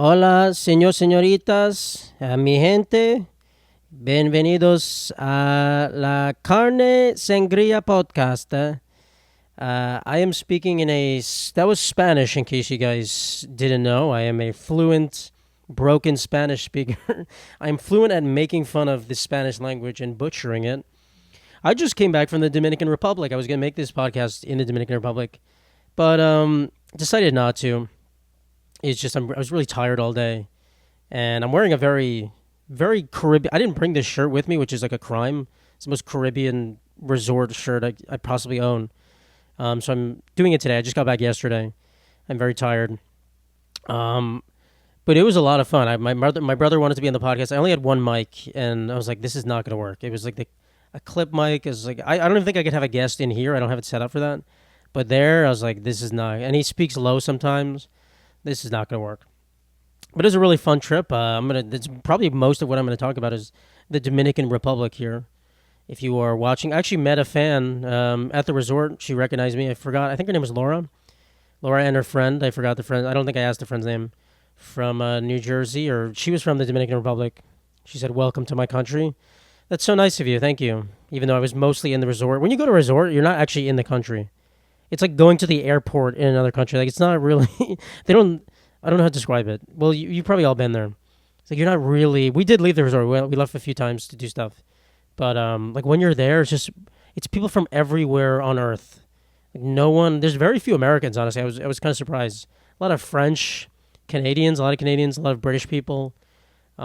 Hola, señoritas, mi gente. Bienvenidos a la Carne Sangria podcast. I am speaking that was Spanish in case you guys didn't know. I am a fluent, broken Spanish speaker. I'm fluent at making fun of the Spanish language and butchering it. I just came back from the Dominican Republic. I was going to make this podcast in the Dominican Republic, but decided not to. It's just I was really tired all day, and I'm wearing a very Caribbean. I didn't bring this shirt with me, which is like a crime. It's the most Caribbean resort shirt I possibly own. So I'm doing it today. I just got back yesterday. I'm very tired. But it was a lot of fun. My brother wanted to be on the podcast. I only had one mic, and I was like, this is not going to work. It was like a clip mic. It was like I don't even think I could have a guest in here. I don't have it set up for that. But there, I was like, this is not. And he speaks low sometimes. This is not going to work. But it was a really fun trip. That's probably most of what I'm going to talk about is the Dominican Republic here. If you are watching, I actually met a fan at the resort. She recognized me. I forgot. I think her name was Laura. Laura and her friend. I forgot the friend. I don't think I asked the friend's name. From New Jersey, or she was from the Dominican Republic. She said, "Welcome to my country." That's so nice of you. Thank you. Even though I was mostly in the resort. When you go to a resort, you're not actually in the country. It's like going to the airport in another country. Like, it's not really. They don't. I don't know how to describe it. Well, you've probably all been there. It's like you're not really. We did leave the resort. We left a few times to do stuff, but like when you're there, it's people from everywhere on Earth. Like no one. There's very few Americans. Honestly, I was kind of surprised. A lot of French, Canadians, a lot of British people, a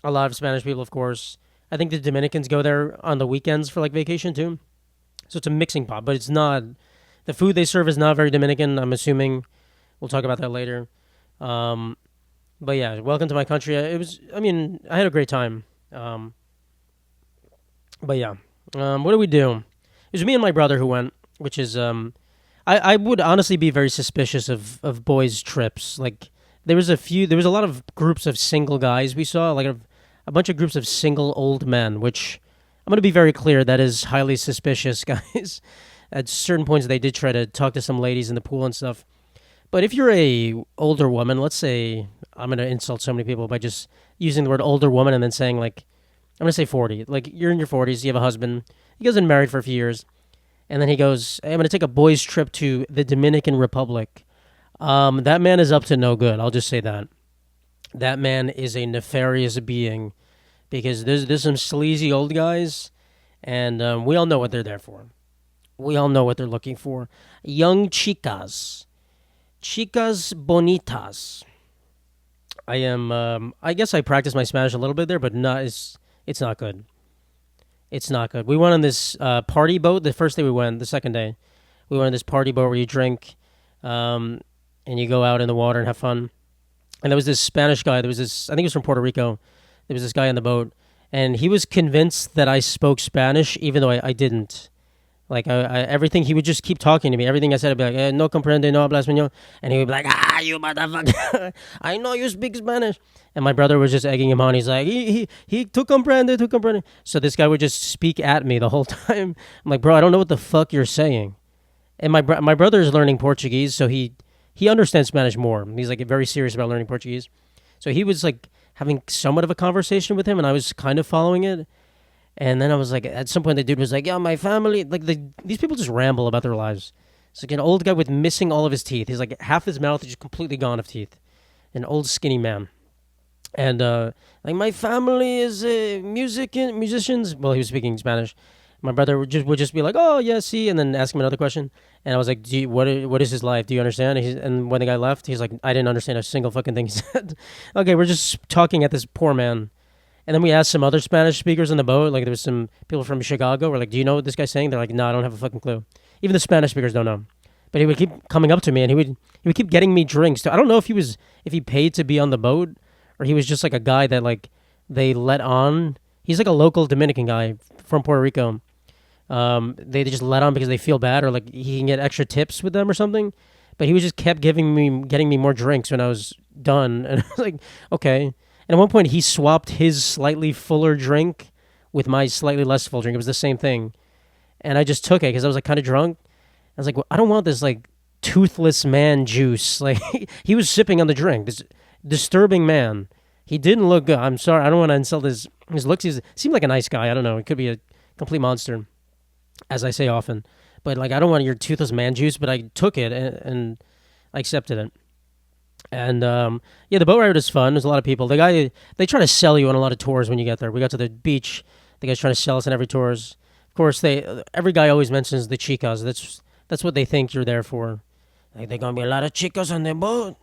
lot of Spanish people, of course. I think the Dominicans go there on the weekends for like vacation too. So it's a mixing pot, but it's not. The food they serve is not very Dominican, I'm assuming. We'll talk about that later. But yeah, welcome to my country. I had a great time. But yeah, what do we do? It was me and my brother who went, which is, I would honestly be very suspicious of boys' trips. Like, there was a lot of groups of single guys we saw, like a bunch of groups of single old men, which I'm going to be very clear, that is highly suspicious, guys. At certain points, they did try to talk to some ladies in the pool and stuff. But if you're a older woman, let's say, I'm going to insult so many people by just using the word older woman and then saying, like, I'm going to say 40. Like, you're in your 40s, you have a husband, he goes and married for a few years, and then he goes, hey, I'm going to take a boys' trip to the Dominican Republic. That man is up to no good, I'll just say that. That man is a nefarious being, because there's some sleazy old guys, and we all know what they're there for. We all know what they're looking for. Young chicas. Chicas bonitas. I guess I practiced my Spanish a little bit there, but it's not good. It's not good. We went on this party boat the first day we went, the second day. We went on this party boat where you drink and you go out in the water and have fun. And there was this Spanish guy. I think he was from Puerto Rico. There was this guy on the boat, and he was convinced that I spoke Spanish, even though I didn't. Like, everything, he would just keep talking to me. Everything I said, I'd be like, no comprende, no habla español. And he would be like, you motherfucker. I know you speak Spanish. And my brother was just egging him on. He's like, he tu comprende, tu comprende. So this guy would just speak at me the whole time. I'm like, bro, I don't know what the fuck you're saying. And my brother is learning Portuguese, so he understands Spanish more. He's like very serious about learning Portuguese. So he was like having somewhat of a conversation with him, and I was kind of following it. And then I was like, at some point, the dude was like, yeah, my family, like, these people just ramble about their lives. It's like an old guy with missing all of his teeth. He's like, half his mouth is just completely gone of teeth. An old skinny man. And, like, my family is musicians. Well, he was speaking Spanish. My brother would just be like, oh, yeah, see, and then ask him another question. And I was like, what is his life? Do you understand? And when the guy left, he's like, I didn't understand a single fucking thing he said. Okay, we're just talking at this poor man. And then we asked some other Spanish speakers on the boat. Like, there was some people from Chicago. We're like, do you know what this guy's saying? They're like, no, I don't have a fucking clue. Even the Spanish speakers don't know. But he would keep coming up to me, and he would keep getting me drinks. I don't know if he paid to be on the boat, or he was just like a guy that, like, they let on. He's like a local Dominican guy from Puerto Rico. They just let on because they feel bad, or like he can get extra tips with them or something. But he was just kept getting me more drinks when I was done. And I was like, okay. And at one point, he swapped his slightly fuller drink with my slightly less full drink. It was the same thing. And I just took it because I was like kind of drunk. I was like, well, I don't want this like toothless man juice. Like, he was sipping on the drink. disturbing man. He didn't look good. I'm sorry. I don't want to insult his looks. He seemed like a nice guy. I don't know. He could be a complete monster, as I say often. But like, I don't want your toothless man juice. But I took it and I accepted it. And yeah, the boat ride was fun. There's a lot of people. The guy, they try to sell you on a lot of tours when you get there. We got to the beach. The guy's trying to sell us on every tours. Of course, every guy always mentions the chicas. That's what they think you're there for. Like, there's gonna be a lot of chicas on the boat.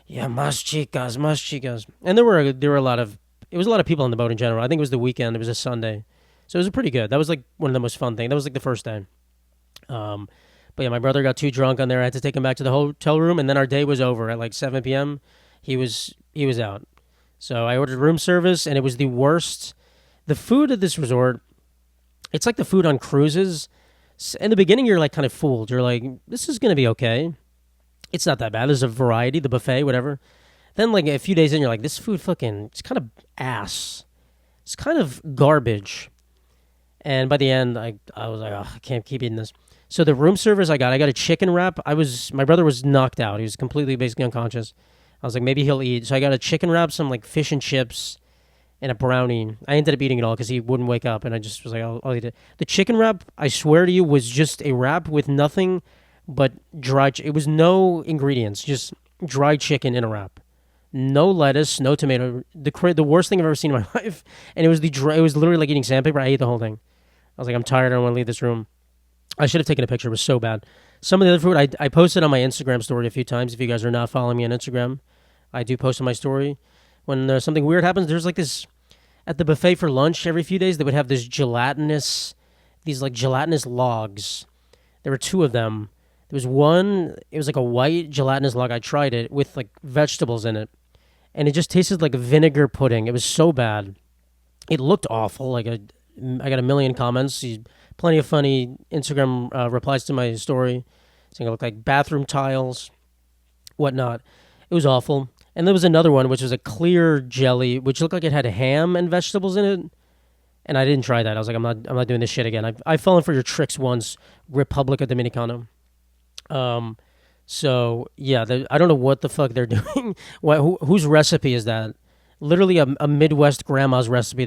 Yeah, más chicas, más chicas. And there were a lot of, it was a lot of people on the boat in general. I think it was the weekend. It was a Sunday, so it was pretty good. That was like one of the most fun things. That was like the first day. But yeah, my brother got too drunk on there. I had to take him back to the hotel room, and then our day was over at like 7 p.m. He was out. So I ordered room service, and it was the worst. The food at this resort, it's like the food on cruises. In the beginning, you're like kind of fooled. You're like, this is gonna be okay. It's not that bad. There's a variety, the buffet, whatever. Then like a few days in, you're like, this food fucking, it's kind of ass. It's kind of garbage. And by the end, I was like, oh, I can't keep eating this. So the room service I got a chicken wrap. My brother was knocked out. He was completely basically unconscious. I was like, maybe he'll eat. So I got a chicken wrap, some like fish and chips, and a brownie. I ended up eating it all because he wouldn't wake up, and I just was like, I'll eat it. The chicken wrap, I swear to you, was just a wrap with nothing but dried. It was no ingredients, just dried chicken in a wrap. No lettuce, no tomato. The worst thing I've ever seen in my life. And it was it was literally like eating sandpaper. I ate the whole thing. I was like, I'm tired. I don't want to leave this room. I should have taken a picture. It was so bad. Some of the other food, I posted on my Instagram story a few times. If you guys are not following me on Instagram, I do post on my story. When something weird happens, there's like this, at the buffet for lunch every few days, they would have these gelatinous logs. There were two of them. There was one, it was like a white gelatinous log. I tried it with like vegetables in it. And it just tasted like a vinegar pudding. It was so bad. It looked awful. I got a million comments. Plenty of funny Instagram replies to my story saying it looked like bathroom tiles, whatnot. It was awful. And there was another one, which was a clear jelly, which looked like it had ham and vegetables in it. And I didn't try that. I was like, I'm not doing this shit again. I've fallen for your tricks once, Republica Dominicana. So yeah, I don't know what the fuck they're doing. Whose recipe is that? Literally a Midwest grandma's recipe.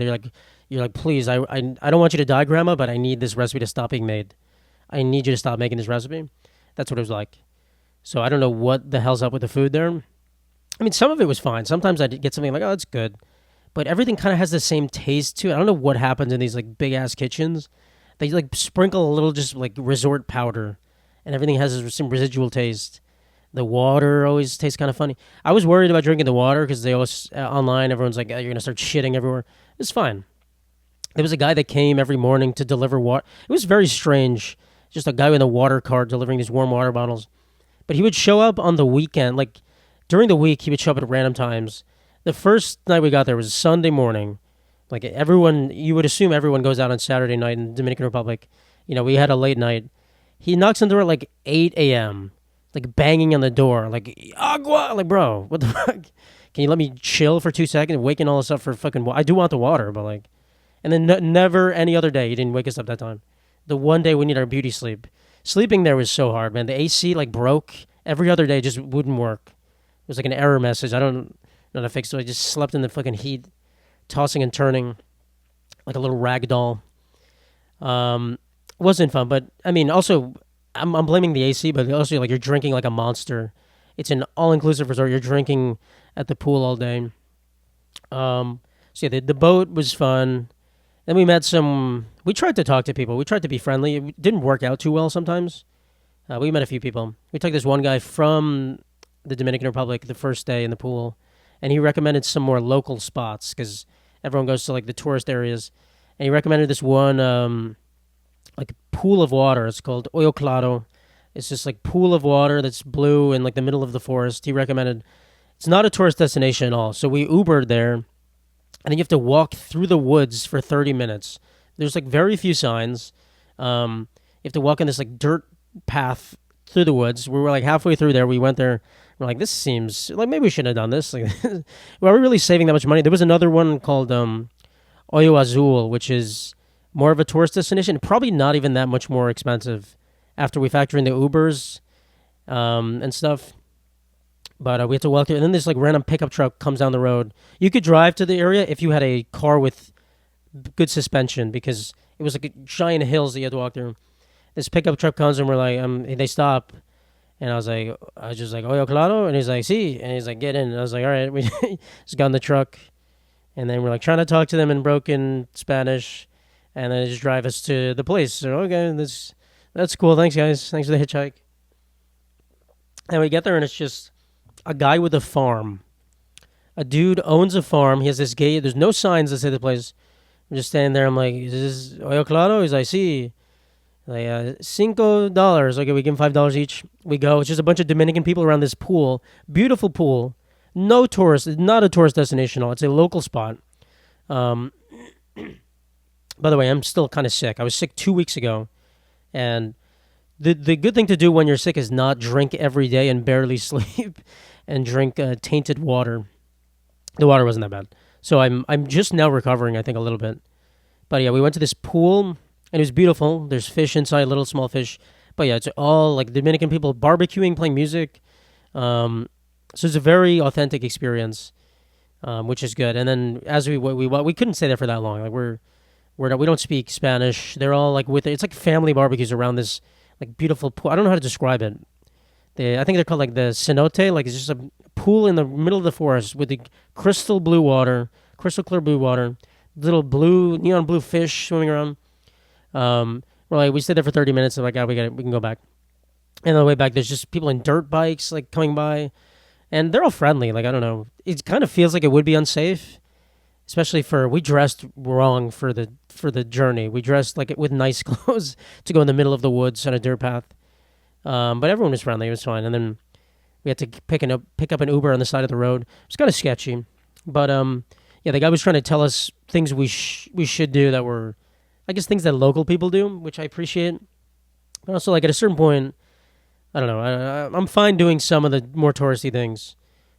You're like, please, I don't want you to die, grandma, but I need this recipe to stop being made. I need you to stop making this recipe. That's what it was like. So I don't know what the hell's up with the food there. I mean, some of it was fine. Sometimes I'd get something like, oh, it's good. But everything kind of has the same taste to it. I don't know what happens in these like big ass kitchens. They like sprinkle a little just like resort powder, and everything has some residual taste. The water always tastes kind of funny. I was worried about drinking the water because they always online everyone's like, oh, you're gonna start shitting everywhere. It's fine. There was a guy that came every morning to deliver water. It was very strange. Just a guy with a water cart delivering these warm water bottles. But he would show up on the weekend, like during the week. He would show up at random times. The first night we got there was Sunday morning. Like everyone, you would assume everyone goes out on Saturday night in the Dominican Republic. You know, we had a late night. He knocks on the door at like 8 a.m., like banging on the door, like, agua! Like, bro, what the fuck? Can you let me chill for 2 seconds? Waking all this up for fucking I do want the water, but like, and then never any other day he didn't wake us up that time. The one day we need our beauty sleep. Sleeping there was so hard, man. The AC like broke. Every other day just wouldn't work. It was like an error message. I don't know how to fix it. I just slept in the fucking heat, tossing and turning like a little rag doll. Wasn't fun, but I mean, also, I'm blaming the AC, but also like you're drinking like a monster. It's an all-inclusive resort. You're drinking at the pool all day. So yeah, the boat was fun. Then we tried to talk to people. We tried to be friendly. It didn't work out too well sometimes. We met a few people. We took this one guy from the Dominican Republic the first day in the pool, and he recommended some more local spots because everyone goes to like the tourist areas. And he recommended this one like pool of water. It's called Oyo Claro. It's just like pool of water that's blue in like the middle of the forest. He recommended, it's not a tourist destination at all. So we Ubered there, and then you have to walk through the woods for 30 minutes. There's like very few signs. You have to walk in this like dirt path through the woods. We were like halfway through there. We went there. We're like, this seems like maybe we shouldn't have done this. Like, well, are we really saving that much money? There was another one called Oyo Azul, which is more of a tourist destination. Probably not even that much more expensive after we factor in the Ubers and stuff. But we had to walk there, and then this like random pickup truck comes down the road. You could drive to the area if you had a car with good suspension because it was like a giant hills that you had to walk through. This pickup truck comes and we're like, they stop, and I was just like, "Oyo claro," and he's like, "Sí," and he's like, "Get in." And I was like, "All right." We just got in the truck, and then we're like trying to talk to them in broken Spanish, and then they just drive us to the place. So okay, that's cool. Thanks, guys. Thanks for the hitchhike. And we get there, and it's just a guy with a farm. A dude owns a farm. He has this gate. There's no signs that say the place. I'm just standing there. I'm like, "Is this Oyo claro?" He's like, "Sí." Like $5. Okay, we give them $5 each. We go. It's just a bunch of Dominican people around this pool. Beautiful pool. No tourist. Not a tourist destination. It's a local spot. Um, by the way, I'm still kind of sick. I was sick 2 weeks ago, and the good thing to do when you're sick is not drink every day and barely sleep, and drink tainted water. The water wasn't that bad, so I'm just now recovering. I think a little bit, but yeah, we went to this pool. And it was beautiful. There's fish inside, little small fish. But yeah, it's all like Dominican people barbecuing, playing music. So it's a very authentic experience, which is good. And then as we couldn't stay there for that long. Like we don't speak Spanish. They're all like with it. It's like family barbecues around this like beautiful pool. I don't know how to describe it. I think they're called like the cenote. Like it's just a pool in the middle of the forest with the crystal clear blue water, little blue neon blue fish swimming around. We're like, we stayed there for 30 minutes. And like, we can go back. And on the way back, there's just people in dirt bikes like coming by, and they're all friendly. Like I don't know, it kind of feels like it would be unsafe, especially we dressed wrong for the journey. We dressed like with nice clothes to go in the middle of the woods on a dirt path. But everyone was friendly. It was fine. And then we had to pick up an Uber on the side of the road. It was kind of sketchy, but yeah, the guy was trying to tell us things we should do that were, I guess, things that local people do, which I appreciate. But also, like, at a certain point, I don't know. I'm fine doing some of the more touristy things.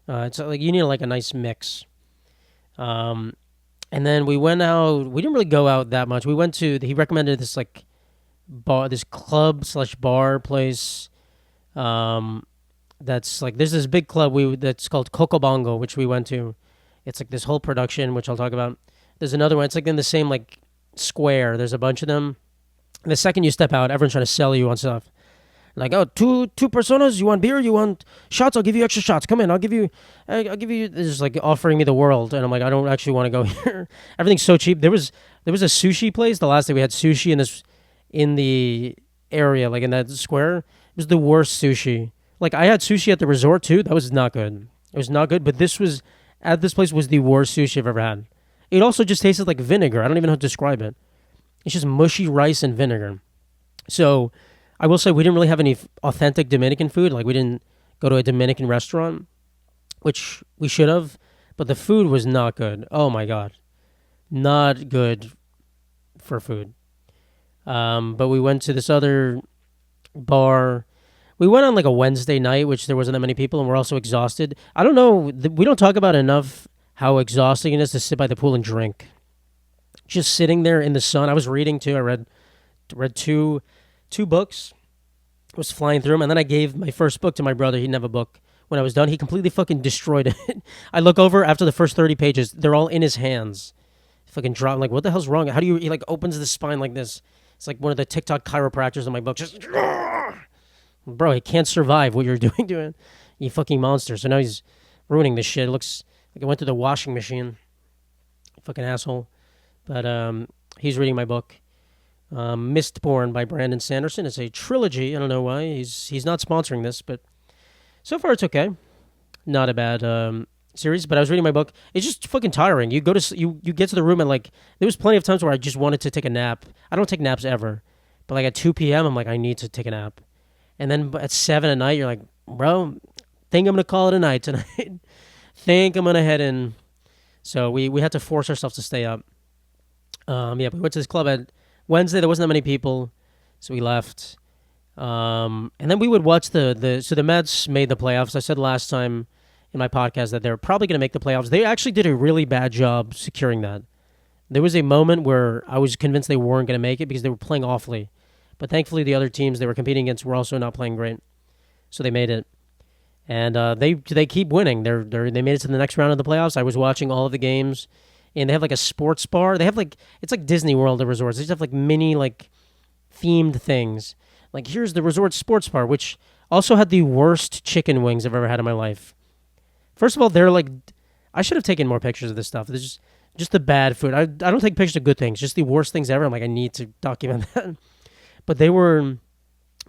It's like you need like a nice mix. And then we went out. We didn't really go out that much. He recommended this like bar, this club slash bar place. That's like there's this big club that's called Coco Bongo, which we went to. It's like this whole production, which I'll talk about. There's another one. It's like in the same like square. There's a bunch of them. And the second you step out, everyone's trying to sell you on stuff. Like, oh, two personas. You want beer? You want shots? I'll give you extra shots. Come in. I'll give you. This is like offering me the world, and I'm like, I don't actually want to go here. Everything's so cheap. There was a sushi place. The last day we had sushi in the area, like in that square. It was the worst sushi. Like I had sushi at the resort too. That was not good. It was not good. But this place was the worst sushi I've ever had. It also just tasted like vinegar. I don't even know how to describe it. It's just mushy rice and vinegar. So I will say we didn't really have any authentic Dominican food. Like we didn't go to a Dominican restaurant, which we should have. But the food was not good. Oh my God. Not good for food. But we went to this other bar. We went on like a Wednesday night, which there wasn't that many people, and we're also exhausted. I don't know. We don't talk about enough how exhausting it is to sit by the pool and drink. Just sitting there in the sun. I was reading too. I read two books. I was flying through them, and then I gave my first book to my brother. He didn't have a book. When I was done, he completely fucking destroyed it. I look over after the first 30 pages. They're all in his hands. Fucking drop. I'm like, what the hell's wrong? How do you? He like opens the spine like this. It's like one of the TikTok chiropractors in my book. Just, bro, he can't survive what you're doing to him. You fucking monster. So now he's ruining this shit. It looks like it went through the washing machine. Fucking asshole. But he's reading my book. Mistborn by Brandon Sanderson. It's a trilogy. I don't know why. He's not sponsoring this, but so far it's okay. Not a bad series, but I was reading my book. It's just fucking tiring. You get to the room and like there was plenty of times where I just wanted to take a nap. I don't take naps ever. But like at 2 p.m. I'm like, I need to take a nap. And then at 7 at night, you're like, bro, think I'm going to call it a night tonight. Think I'm going to head in. So we had to force ourselves to stay up. Yeah, we went to this club at Wednesday. There wasn't that many people, so we left. And then we would watch so the Mets made the playoffs. I said last time in my podcast that they're probably going to make the playoffs. They actually did a really bad job securing that. There was a moment where I was convinced they weren't going to make it because they were playing awfully. But thankfully, the other teams they were competing against were also not playing great. So they made it. and they keep winning. They made it to the next round of the playoffs. I was watching all of the games, and they have like a sports bar. They have like it's like Disney World of resorts. They just have like mini like themed things. Like here's the resort sports bar, which also had the worst chicken wings I've ever had in my life. First of all, they're like I should have taken more pictures of this stuff. This just the bad food. I don't take pictures of good things, just the worst things ever. I'm like I need to document that. But they were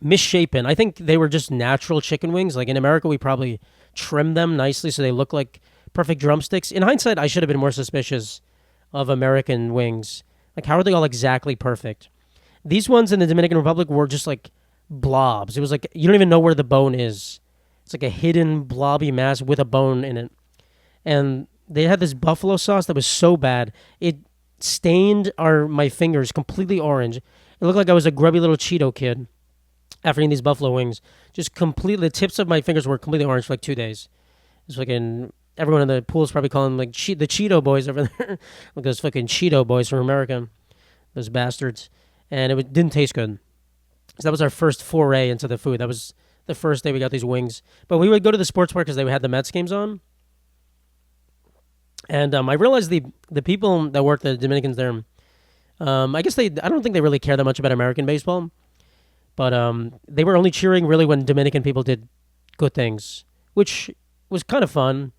misshapen. I think they were just natural chicken wings. Like in America, we probably trimmed them nicely so they look like perfect drumsticks. In hindsight, I should have been more suspicious of American wings. Like, how are they all exactly perfect? These ones in the Dominican Republic were just like blobs. It was like you don't even know where the bone is. It's like a hidden blobby mass with a bone in it. And they had this buffalo sauce that was so bad. It stained my fingers completely orange. It looked like I was a grubby little Cheeto kid after eating these buffalo wings. Just completely, the tips of my fingers were completely orange for like 2 days. It's fucking, everyone in the pool is probably calling them like the Cheeto boys over there. Like those fucking Cheeto boys from America. Those bastards. And it didn't taste good. So that was our first foray into the food. That was the first day we got these wings. But we would go to the sports bar because they had the Mets games on. And I realized the people that work, the Dominicans there, I guess I don't think they really care that much about American baseball. But they were only cheering really when Dominican people did good things, which was kind of fun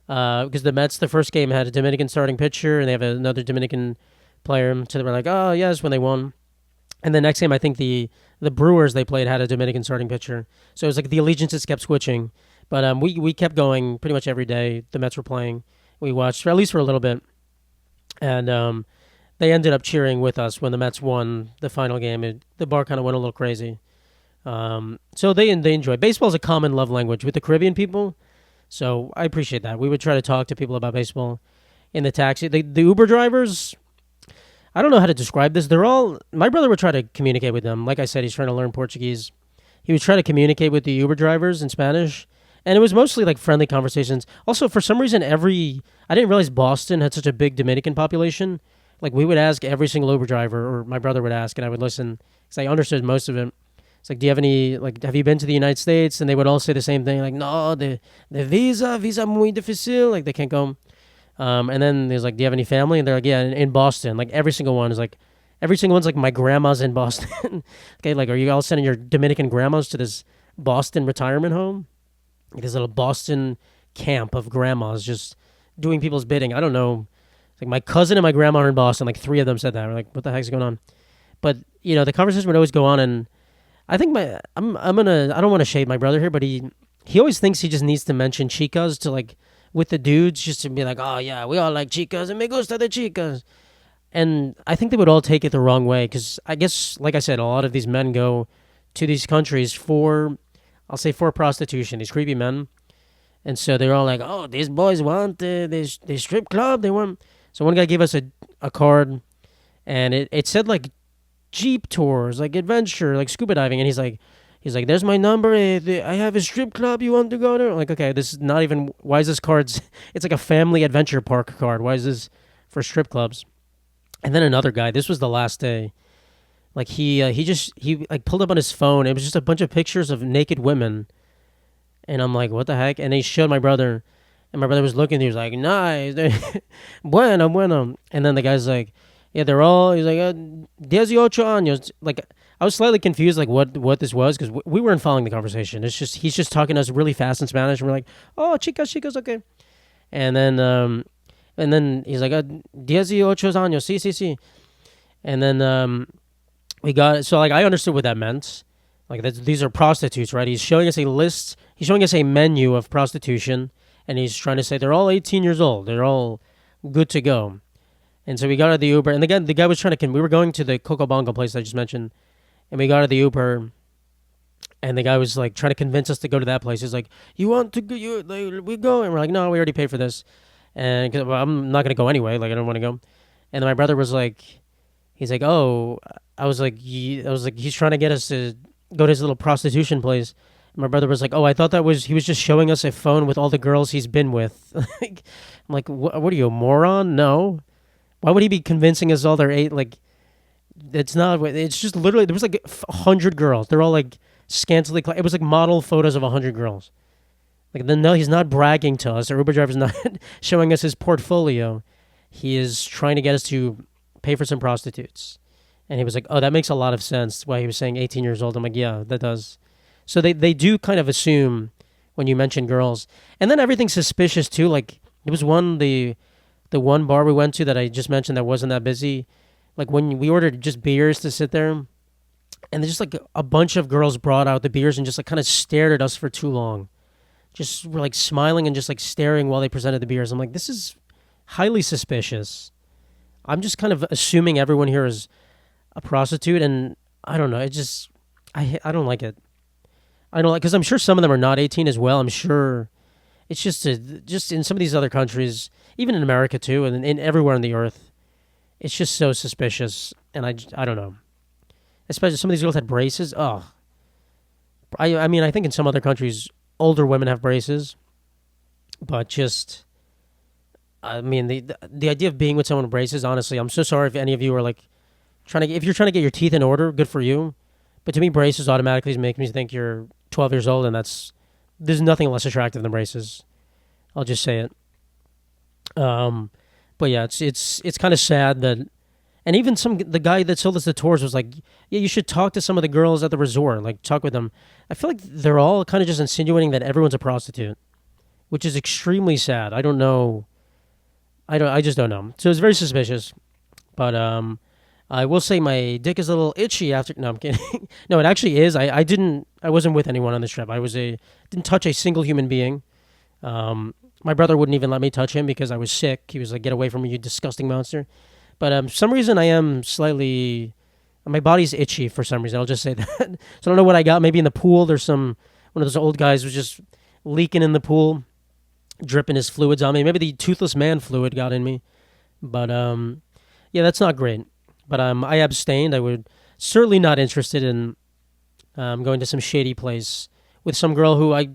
because the Mets, the first game, had a Dominican starting pitcher, and they have another Dominican player. So they were like, oh, yes, when they won. And the next game, I think the Brewers they played had a Dominican starting pitcher. So it was like the allegiances kept switching. But we kept going pretty much every day the Mets were playing. We watched, at least for a little bit. And they ended up cheering with us when the Mets won the final game. The bar kind of went a little crazy. So they enjoy. Baseball is a common love language with the Caribbean people. So I appreciate that. We would try to talk to people about baseball in the taxi. The Uber drivers, I don't know how to describe this. My brother would try to communicate with them. Like I said, he's trying to learn Portuguese. He would try to communicate with the Uber drivers in Spanish. And it was mostly like friendly conversations. Also, for some reason, I didn't realize Boston had such a big Dominican population. Like, we would ask every single Uber driver, or my brother would ask, and I would listen, because I understood most of it. It's like, do you have any, like, have you been to the United States? And they would all say the same thing, like, no, the visa muy difícil, like, they can't go. And then there's like, do you have any family? And they're like, yeah, in Boston. Like, every single one is like, every single one's like, my grandma's in Boston. Okay, like, are you all sending your Dominican grandmas to this Boston retirement home? Like, this little Boston camp of grandmas just doing people's bidding. I don't know. Like my cousin and my grandma are in Boston. Like 3 of them said that. We're like, what the heck's going on? But the conversation would always go on, and I think I don't want to shade my brother here, but he always thinks he just needs to mention chicas to like with the dudes just to be like, oh yeah, we all like chicas and me gusta de chicas. And I think they would all take it the wrong way because I guess, like I said, a lot of these men go to these countries for prostitution. These creepy men, and so they're all like, oh, these boys want this strip club. They want. So one guy gave us a card, and it said like Jeep tours, like adventure, like scuba diving, and he's like, there's my number. I have a strip club. You want to go there? I'm like, okay, this is not even. Why is this card? It's like a family adventure park card. Why is this for strip clubs? And then another guy. This was the last day. Like he like pulled up on his phone. It was just a bunch of pictures of naked women, and I'm like, what the heck? And he showed my brother. And my brother was looking, he was like, nice, bueno. And then the guy's like, yeah, they're all, he's like, 18 años. Like, I was slightly confused, like, what this was, because we weren't following the conversation. It's just, he's just talking to us really fast in Spanish, and we're like, oh, chicas, okay. And then he's like, 18 años, sí. And then we got, so, like, I understood what that meant. Like, these are prostitutes, right? He's showing us a menu of prostitution. And he's trying to say they're all 18 years old. They're all good to go. And so we got out of the Uber. And the guy was trying to... We were going to the Coco Bongo place I just mentioned. And we got out of the Uber. And the guy was like trying to convince us to go to that place. He's like, you want to go? We go? And we're like, no, we already paid for this. And cause, well, I'm not going to go anyway. Like, I don't want to go. And then my brother was like... He's like, oh... I was like, he's trying to get us to go to his little prostitution place. My brother was like, oh, I thought he was just showing us a phone with all the girls he's been with. I'm like, what are you, a moron? No. Why would he be convincing us all they're 8? Like, it's not, it's just literally, there was like 100 girls. They're all like scantily, it was like model photos of 100 girls. Like, no, he's not bragging to us. Our Uber driver's not showing us his portfolio. He is trying to get us to pay for some prostitutes. And he was like, oh, that makes a lot of sense why he was saying 18 years old. I'm like, yeah, that does. So they do kind of assume when you mention girls. And then everything's suspicious too. Like, there was the one bar we went to that I just mentioned that wasn't that busy. Like, when we ordered just beers to sit there, and there's just like a bunch of girls brought out the beers and just like kind of stared at us for too long. Just were like smiling and just like staring while they presented the beers. I'm like, this is highly suspicious. I'm just kind of assuming everyone here is a prostitute, and I don't know. It just I don't like it. I don't like, because I'm sure some of them are not 18 as well. I'm sure it's just in some of these other countries, even in America too, and in everywhere on the earth, it's just so suspicious. And I don't know. Especially some of these girls had braces. Oh, I mean, I think in some other countries, older women have braces, but just, I mean, the idea of being with someone with braces, honestly, I'm so sorry if any of you are like if you're trying to get your teeth in order, good for you. But to me, braces automatically make me think you're 12 years old, and there's nothing less attractive than braces. I'll just say it. But yeah, it's kind of sad that, and even the guy that sold us the tours was like, yeah, you should talk to some of the girls at the resort, like talk with them. I feel like they're all kind of just insinuating that everyone's a prostitute, which is extremely sad. I don't know. I just don't know. So it's very suspicious. But I will say my dick is a little itchy after. No, I'm kidding. No, it actually is. I wasn't with anyone on this trip. Didn't touch a single human being. My brother wouldn't even let me touch him because I was sick. He was like, "Get away from me, you disgusting monster." But for some reason I am slightly. My body's itchy for some reason. I'll just say that. So I don't know what I got. Maybe in the pool, there's one of those old guys was just leaking in the pool, dripping his fluids on me. Maybe the toothless man fluid got in me. But yeah, that's not great. But I abstained. I would certainly not interested in going to some shady place with some girl who I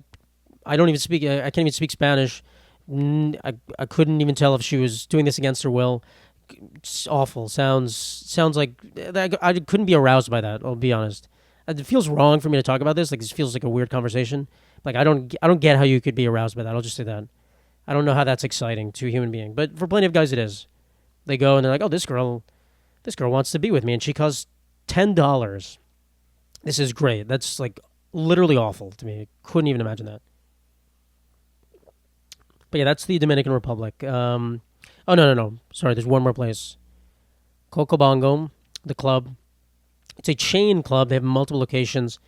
don't even speak. I can't even speak Spanish. I couldn't even tell if she was doing this against her will. It's awful. Sounds like I couldn't be aroused by that. I'll be honest. It feels wrong for me to talk about this. Like, this feels like a weird conversation. Like, I don't get how you could be aroused by that. I'll just say that. I don't know how that's exciting to a human being, but for plenty of guys it is. They go and they're like, "Oh, this girl wants to be with me, and she costs $10. This is great." That's like literally awful to me. Couldn't even imagine that. But yeah, that's the Dominican Republic. Oh, no. Sorry, there's one more place. Cocobongo, the club. It's a chain club. They have multiple locations.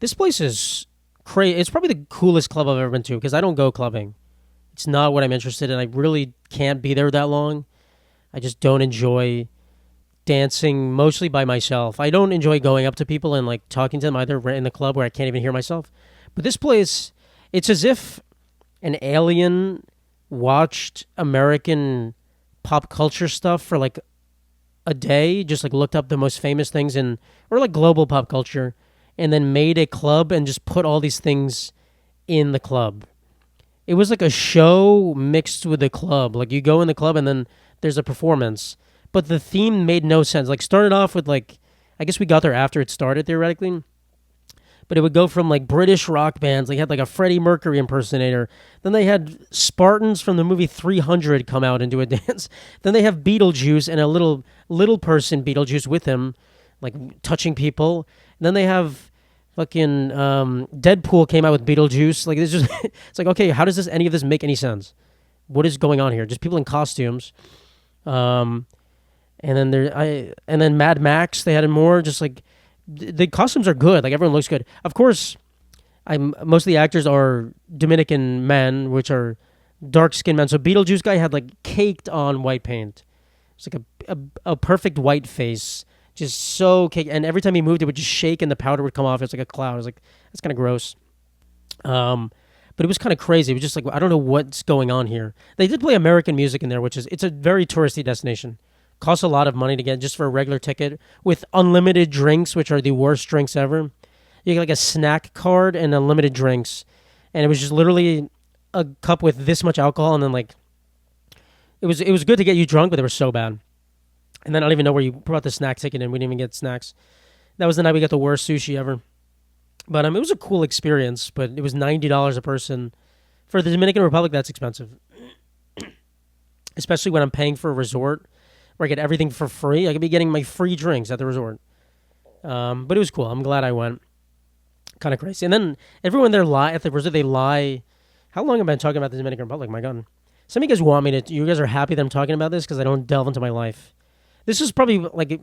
This place is crazy. It's probably the coolest club I've ever been to because I don't go clubbing. It's not what I'm interested in. I really can't be there that long. I just don't enjoy dancing mostly by myself. I don't enjoy going up to people and like talking to them either in the club where I can't even hear myself. But this place, it's as if an alien watched American pop culture stuff for like a day, just like looked up the most famous things or like global pop culture, and then made a club and just put all these things in the club. It was like a show mixed with a club. Like, you go in the club and then there's a performance. But the theme made no sense. Like, started off with like, I guess we got there after it started theoretically. But it would go from like British rock bands. They had like a Freddie Mercury impersonator. Then they had Spartans from the movie 300 come out and do a dance. Then they have Beetlejuice and a little person Beetlejuice with him, like touching people. And then they have fucking Deadpool came out with Beetlejuice. Like, it's just it's like, okay, how does any of this make any sense? What is going on here? Just people in costumes. And then Mad Max, they had more just like the costumes are good. Like, everyone looks good. Of course, most of the actors are Dominican men, which are dark skinned men. So Beetlejuice guy had like caked on white paint. It's like a perfect white face, just so caked. And every time he moved, it would just shake and the powder would come off. It's like a cloud. It was like, that's kind of gross. But it was kind of crazy. It was just like, I don't know what's going on here. They did play American music in there, it's a very touristy destination. Costs a lot of money to get just for a regular ticket with unlimited drinks, which are the worst drinks ever. You get like a snack card and unlimited drinks. And it was just literally a cup with this much alcohol. And then like, it was good to get you drunk, but they were so bad. And then I don't even know where you brought the snack ticket in. We didn't even get snacks. That was the night we got the worst sushi ever. But it was a cool experience, but it was $90 a person For the Dominican Republic, that's expensive, especially when I'm paying for a resort where I get everything for free. I could be getting my free drinks at the resort. But it was cool. I'm glad I went. Kind of crazy. And then everyone there lie at the resort. They lie. How long have I been talking about the Dominican Republic? My God. Some of you guys want me to. You guys are happy that I'm talking about this because I don't delve into my life. This is probably like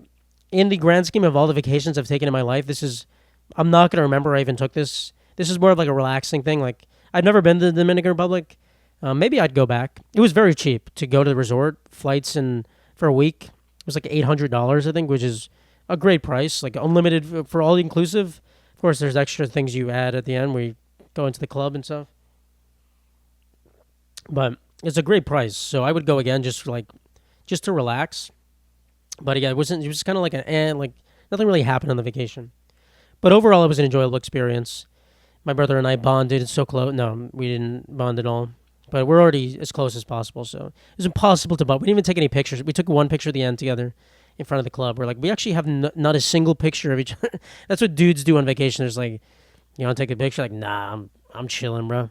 in the grand scheme of all the vacations I've taken in my life. This is. I'm not gonna remember I even took this. This is more of like a relaxing thing. Like I've never been to the Dominican Republic. Maybe I'd go back. It was very cheap to go to the resort. Flights and for a week it was like $800, I think, which is a great price. Like unlimited for all inclusive. Of course, there's extra things you add at the end where you go into the club and stuff. But it's a great price, so I would go again just to relax. But again, it wasn't. It was kind of like like nothing really happened on the vacation. But overall, it was an enjoyable experience. My brother and I bonded. It's so close. No, we didn't bond at all. But we're already as close as possible, so it was impossible to bond. We didn't even take any pictures. We took one picture at the end together in front of the club. We're like, we actually have not a single picture of each other. That's what dudes do on vacation. There's like, you want to take a picture? Like, nah, I'm chilling, bro.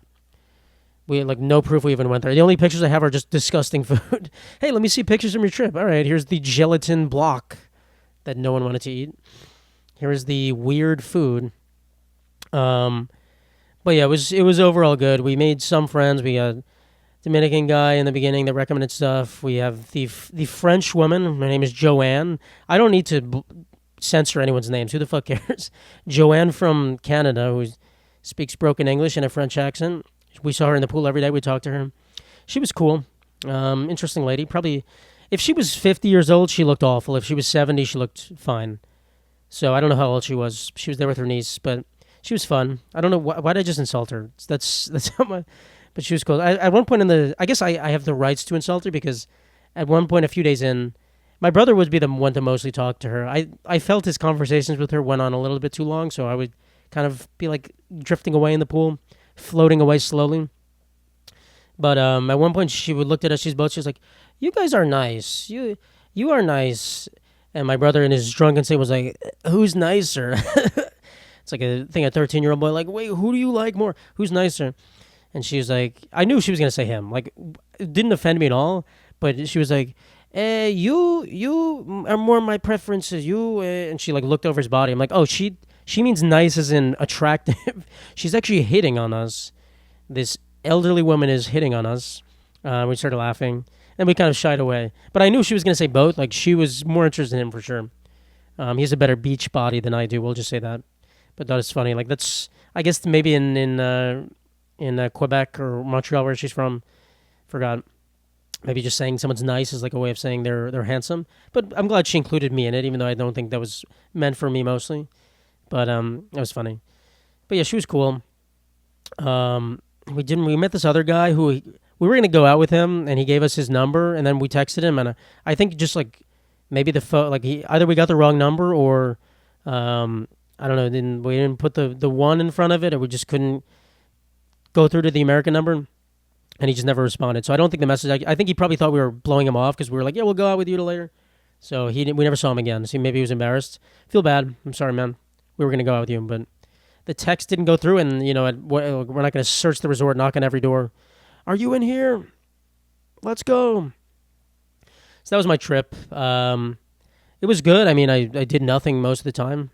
We had like no proof we even went there. The only pictures I have are just disgusting food. Hey, let me see pictures from your trip. All right, here's the gelatin block that no one wanted to eat. Here's the weird food. But yeah, it was overall good. We made some friends. We got Dominican guy in the beginning that recommended stuff. We have the French woman. Her name is Joanne. I don't need to censor anyone's names. Who the fuck cares? Joanne from Canada, who speaks broken English and a French accent. We saw her in the pool every day. We talked to her. She was cool. Interesting lady. Probably, if she was 50 years old, she looked awful. If she was 70, she looked fine. So I don't know how old she was. She was there with her niece, but she was fun. I don't know why did I just insult her. That's how my. But she was cool. At one point I guess I have the rights to insult her because at one point a few days in, my brother would be the one to mostly talk to her. I felt his conversations with her went on a little bit too long, so I would kind of be like drifting away in the pool, floating away slowly. But at one point she would look at us. She's like, "You guys are nice. You are nice." And my brother in his drunken state was like, "Who's nicer?" It's like a thing a 13-year-old boy like, "Wait, who do you like more? Who's nicer?" And she was like, I knew she was gonna say him. Like, it didn't offend me at all. But she was like, you are more my preferences. And she like looked over his body. I'm like, oh, she means nice as in attractive. She's actually hitting on us. This elderly woman is hitting on us. We started laughing, and we kind of shied away. But I knew she was gonna say both. Like, she was more interested in him for sure. He has a better beach body than I do. We'll just say that. But that is funny. Like, that's, I guess maybe in Quebec or Montreal where she's from, forgot. Maybe just saying someone's nice is like a way of saying they're handsome. But I'm glad she included me in it, even though I don't think that was meant for me mostly. But it was funny. But yeah, she was cool. We met this other guy who we were gonna go out with him, and he gave us his number, and then we texted him, and I think just like maybe the phone, like either we got the wrong number or I don't know, we didn't put the one in front of it, or we just couldn't go through to the American number, and he just never responded. So I don't think the message. I think he probably thought we were blowing him off because we were like, "Yeah, we'll go out with you later." So we never saw him again. So maybe he was embarrassed. Feel bad. I'm sorry, man. We were gonna go out with you, but the text didn't go through, and we're not gonna search the resort, knock on every door. Are you in here? Let's go. So that was my trip. It was good. I mean, I did nothing most of the time.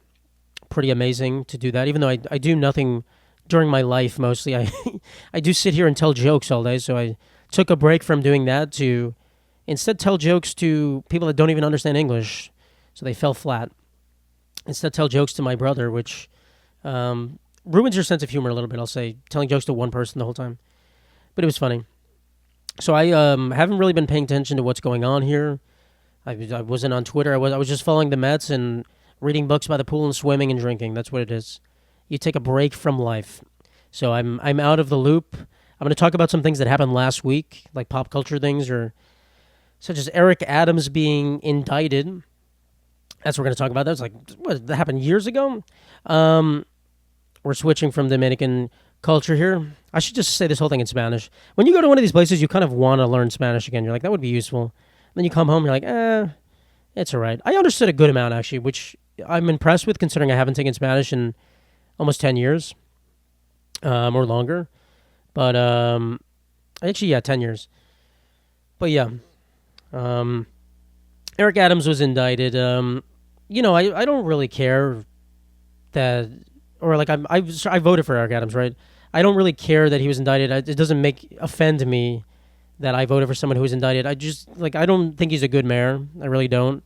Pretty amazing to do that, even though I do nothing during my life mostly. I do sit here and tell jokes all day, so I took a break from doing that to instead tell jokes to people that don't even understand English, so they fell flat. Instead tell jokes to my brother, which ruins your sense of humor a little bit, I'll say, telling jokes to one person the whole time. But it was funny. So I haven't really been paying attention to what's going on here. I wasn't on Twitter. I was just following the Mets and reading books by the pool and swimming and drinking. That's what it is. You take a break from life. So I'm out of the loop. I'm going to talk about some things that happened last week, like pop culture things, or such as Eric Adams being indicted. That's what we're going to talk about. That was that happened years ago. We're switching from Dominican culture here. I should just say this whole thing in Spanish. When you go to one of these places, you kind of want to learn Spanish again. You're like, that would be useful. Then you come home, you're like, it's all right. I understood a good amount, actually, which I'm impressed with considering I haven't taken Spanish in almost 10 years or longer. But actually, yeah, 10 years. But yeah, um, Eric Adams was indicted. I don't really care that, or like I voted for Eric Adams, right? I don't really care that he was indicted. It doesn't offend me that I voted for someone who was indicted. I don't think he's a good mayor. I really don't.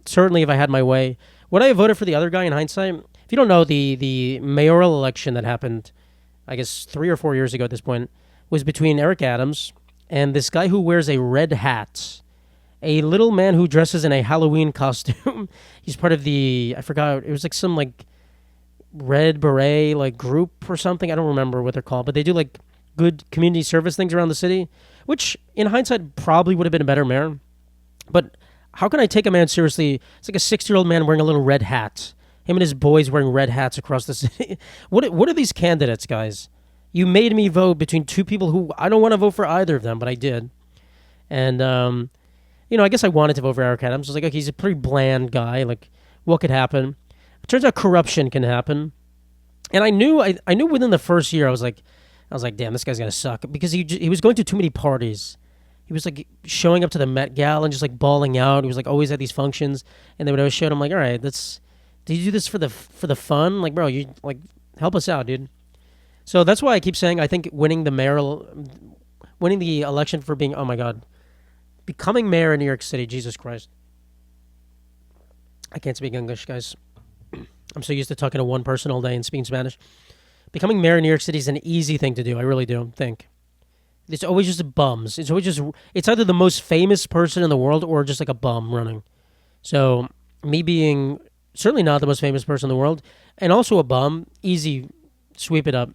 Certainly, if I had my way, would I have voted for the other guy in hindsight? If you don't know, the mayoral election that happened, I guess 3 or 4 years ago at this point, was between Eric Adams and this guy who wears a red hat, a little man who dresses in a Halloween costume. He's part of I forgot, it was like some like red beret like group or something. I don't remember what they're called, but they do like good community service things around the city, which in hindsight probably would have been a better mayor. But how can I take a man seriously? It's like a 60-year-old man wearing a little red hat. Him and his boys wearing red hats across the city. What are these candidates, guys? You made me vote between two people who I don't want to vote for either of them, but I did. And I guess I wanted to vote for Eric Adams. I was like, okay, he's a pretty bland guy. Like, what could happen? It turns out corruption can happen. And I knew within the first year, I was like, damn, this guy's gonna suck because he was going to too many parties. He was like showing up to the Met Gala and just like bawling out. He was like always at these functions, and then when I was showed, I'm like, all right, did you do this for the fun? Like, bro, you like help us out, dude. So that's why I keep saying I think winning the election for being, oh my god, becoming mayor in New York City, Jesus Christ. I can't speak English, guys. I'm so used to talking to one person all day and speaking Spanish. Becoming mayor in New York City is an easy thing to do. I really do think. It's always just bums. It's either the most famous person in the world or just like a bum running. So me being certainly not the most famous person in the world and also a bum, easy, sweep it up,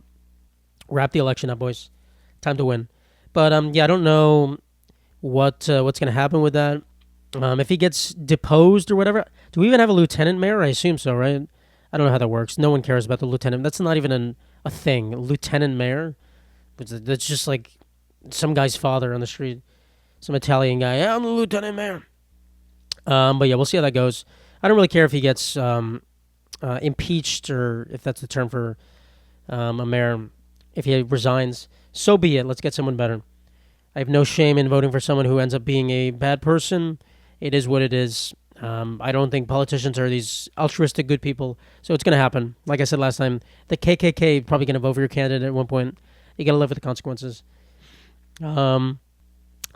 wrap the election up, boys. Time to win. But I don't know what's going to happen with that. If he gets deposed or whatever, do we even have a lieutenant mayor? I assume so, right? I don't know how that works. No one cares about the lieutenant. That's not even a thing. Lieutenant mayor. That's just like some guy's father on the street, some Italian guy. Yeah, I'm the lieutenant mayor. But yeah, we'll see how that goes. I don't really care if he gets impeached or if that's the term for a mayor. If he resigns, so be it. Let's get someone better. I have no shame in voting for someone who ends up being a bad person. It is what it is. I don't think politicians are these altruistic good people. So it's going to happen. Like I said last time, the KKK probably going to vote for your candidate at one point. You got to live with the consequences. I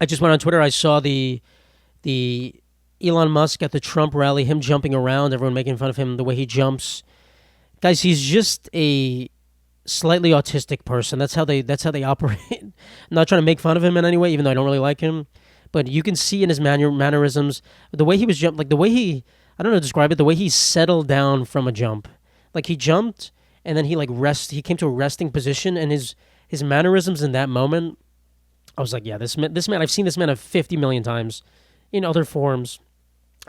just went on Twitter. I saw the Elon Musk at the Trump rally, him jumping around, everyone making fun of him, the way he jumps. Guys, he's just a slightly autistic person. That's how they operate. I'm not trying to make fun of him in any way, even though I don't really like him. But you can see in his mannerisms, the way he was jumping, like the way I don't know how to describe it, the way he settled down from a jump. Like he jumped and then he came to a resting position, and his mannerisms in that moment, I was like, yeah, this man, I've seen this man 50 million times in other forms.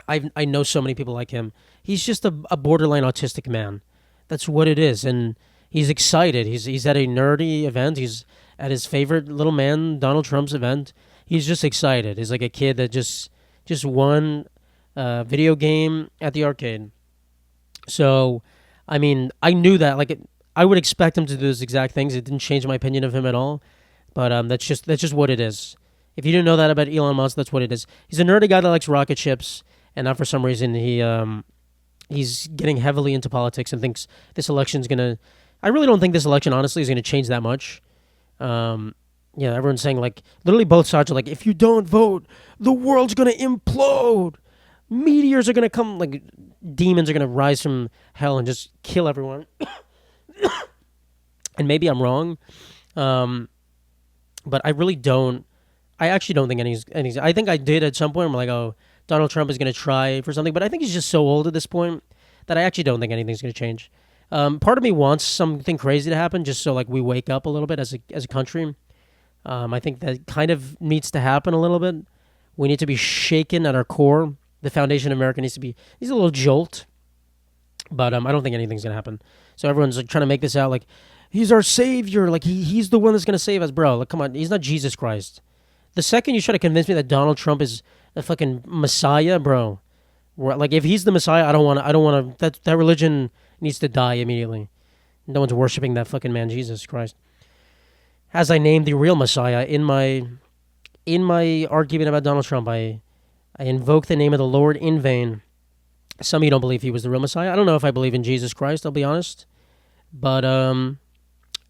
I know so many people like him. He's just a borderline autistic man. That's what it is. And he's excited. He's at a nerdy event. He's at his favorite little man, Donald Trump's event. He's just excited. He's like a kid that just won a video game at the arcade. So, I mean, I knew that. I would expect him to do those exact things. It didn't change my opinion of him at all. But that's just what it is. If you didn't know that about Elon Musk, that's what it is. He's a nerdy guy that likes rocket ships, and now for some reason he's getting heavily into politics and thinks this election's gonna. I really don't think this election, honestly, is gonna change that much. Everyone's saying like literally both sides are like, if you don't vote, the world's gonna implode. Meteors are gonna come, like demons are gonna rise from hell and just kill everyone. And maybe I'm wrong, but I really don't. I actually don't think any. I think I did at some point. I'm like, oh, Donald Trump is going to try for something, but I think he's just so old at this point that I actually don't think anything's going to change. Part of me wants something crazy to happen, just so like we wake up a little bit as a country. I think that kind of needs to happen a little bit. We need to be shaken at our core. The foundation of America needs a little jolt. But I don't think anything's going to happen. So everyone's like trying to make this out like he's our savior, like he's the one that's going to save us, bro. Like come on, he's not Jesus Christ. The second you try to convince me that Donald Trump is the fucking Messiah, bro, like if he's the Messiah, I don't want to. That religion needs to die immediately. No one's worshiping that fucking man, Jesus Christ. as I named the real Messiah in my argument about Donald Trump, I invoke the name of the Lord in vain. Some of you don't believe he was the real Messiah. I don't know if I believe in Jesus Christ, I'll be honest. But,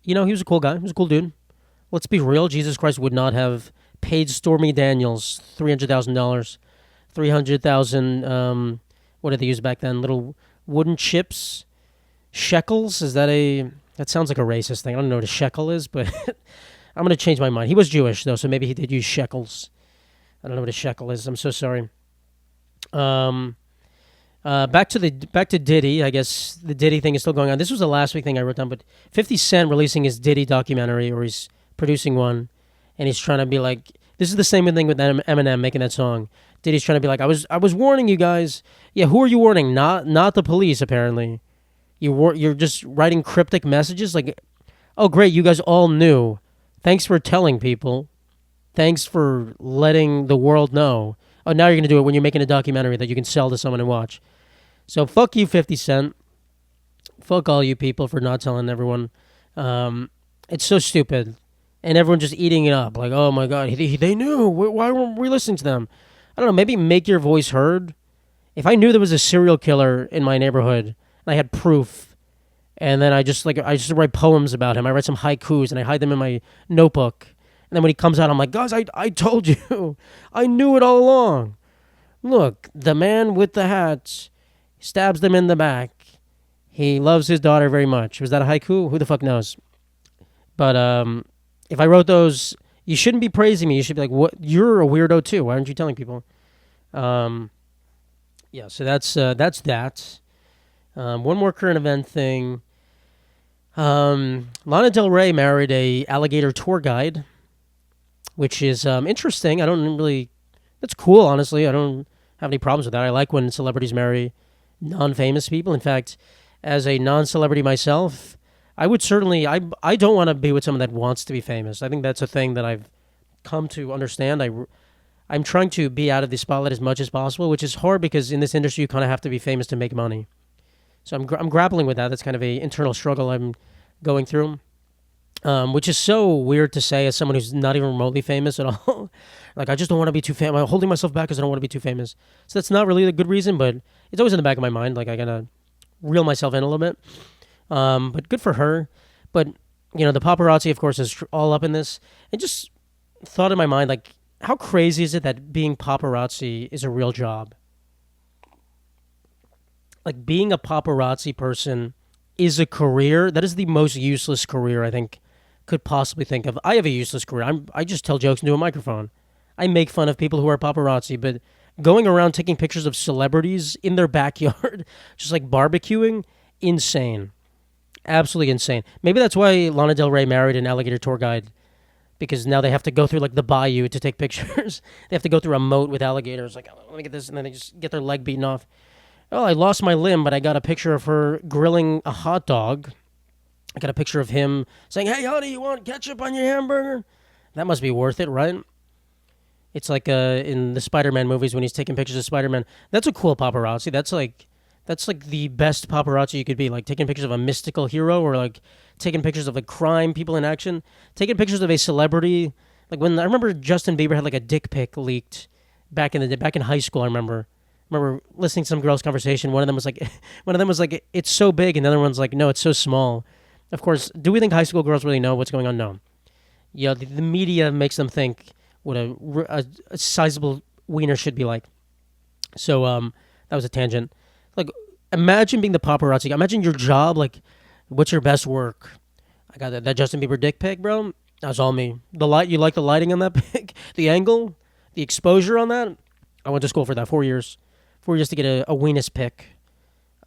he was a cool guy. He was a cool dude. Let's be real. Jesus Christ would not have paid Stormy Daniels $300,000. 300,000, what did they use back then? Little wooden chips? Shekels? That sounds like a racist thing. I don't know what a shekel is, but I'm going to change my mind. He was Jewish, though, so maybe he did use shekels. I don't know what a shekel is. I'm so sorry. Back to Diddy. I guess the Diddy thing is still going on. This was the last week thing I wrote down, but 50 Cent releasing his Diddy documentary, or he's producing one, and he's trying to be like, this is the same thing with Eminem making that song. Diddy's trying to be like, I was warning you guys. Yeah, who are you warning? Not the police, apparently. You're just writing cryptic messages like, oh great, you guys all knew. Thanks for telling people. Thanks for letting the world know. Oh, now you're gonna do it when you're making a documentary that you can sell to someone and watch. So fuck you, 50 Cent. Fuck all you people for not telling everyone. It's so stupid. And everyone just eating it up. Like, oh my God, they knew. Why weren't we listening to them? I don't know, maybe make your voice heard. If I knew there was a serial killer in my neighborhood, and I had proof, and then I just write poems about him. I write some haikus, and I hide them in my notebook. And then when he comes out, I'm like, guys, I told you. I knew it all along. Look, the man with the hat stabs them in the back. He loves his daughter very much. Was that a haiku? Who the fuck knows? But if I wrote those, you shouldn't be praising me. You should be like, "What? You're a weirdo too. Why aren't you telling people?" Yeah. So that's that. One more current event thing. Lana Del Rey married a alligator tour guide, which is interesting. I don't really. That's cool, honestly. I don't have any problems with that. I like when celebrities marry non-famous people. In fact, as a non-celebrity myself, I would certainly. I don't want to be with someone that wants to be famous. I think that's a thing that I've come to understand. I'm trying to be out of the spotlight as much as possible, which is hard because in this industry you kind of have to be famous to make money. So I'm grappling with that. That's kind of a internal struggle I'm going through, which is so weird to say as someone who's not even remotely famous at all. Like, I just don't want to be too famous. I'm holding myself back because I don't want to be too famous. So that's not really a good reason, but it's always in the back of my mind. Like, I gotta reel myself in a little bit. But good for her. But, the paparazzi, of course, is all up in this. And just thought in my mind, like, how crazy is it that being paparazzi is a real job? Like, being a paparazzi person is a career. That is the most useless career I think could possibly think of. I have a useless career. I just tell jokes into a microphone. I make fun of people who are paparazzi, but going around taking pictures of celebrities in their backyard, just like barbecuing, insane. Absolutely insane. Maybe that's why Lana Del Rey married an alligator tour guide, because now they have to go through like the bayou to take pictures. They have to go through a moat with alligators. Like, oh, let me get this, and then they just get their leg beaten off. Oh, I lost my limb, but I got a picture of her grilling a hot dog. I got a picture of him saying, "Hey, honey, you want ketchup on your hamburger?" That must be worth it, right? It's like in the Spider-Man movies when he's taking pictures of Spider-Man. That's a cool paparazzi. That's like the best paparazzi you could be. Like taking pictures of a mystical hero, or like taking pictures of like crime people in action. Taking pictures of a celebrity. Like when I remember Justin Bieber had like a dick pic leaked back in high school. I remember listening to some girl's conversation. One of them was like, "It's so big," and the other one's like, "No, it's so small." Of course, do we think high school girls really know what's going on? No. Yeah, the media makes them think what a sizable wiener should be like. So that was a tangent. Like, imagine being the paparazzi. Imagine your job. Like, what's your best work? I got that Justin Bieber dick pic, bro. That was all me. The light. You like the lighting on that pic? The angle, the exposure on that. I went to school for that 4 years. 4 years to get a weenus pic.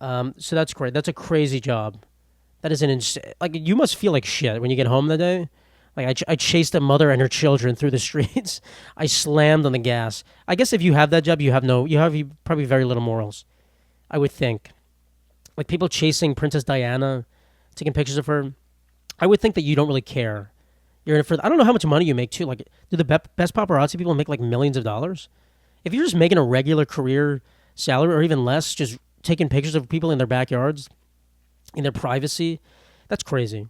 So that's great. That's a crazy job. That is an insane. Like, you must feel like shit when you get home that day. Like, I chased a mother and her children through the streets. I slammed on the gas. I guess if you have that job, you have probably very little morals, I would think. Like, people chasing Princess Diana, taking pictures of her. I would think that you don't really care. You're in it for. I don't know how much money you make too. Like, do the best paparazzi people make like millions of dollars? If you're just making a regular career salary or even less, just taking pictures of people in their backyards, in their privacy, that's crazy.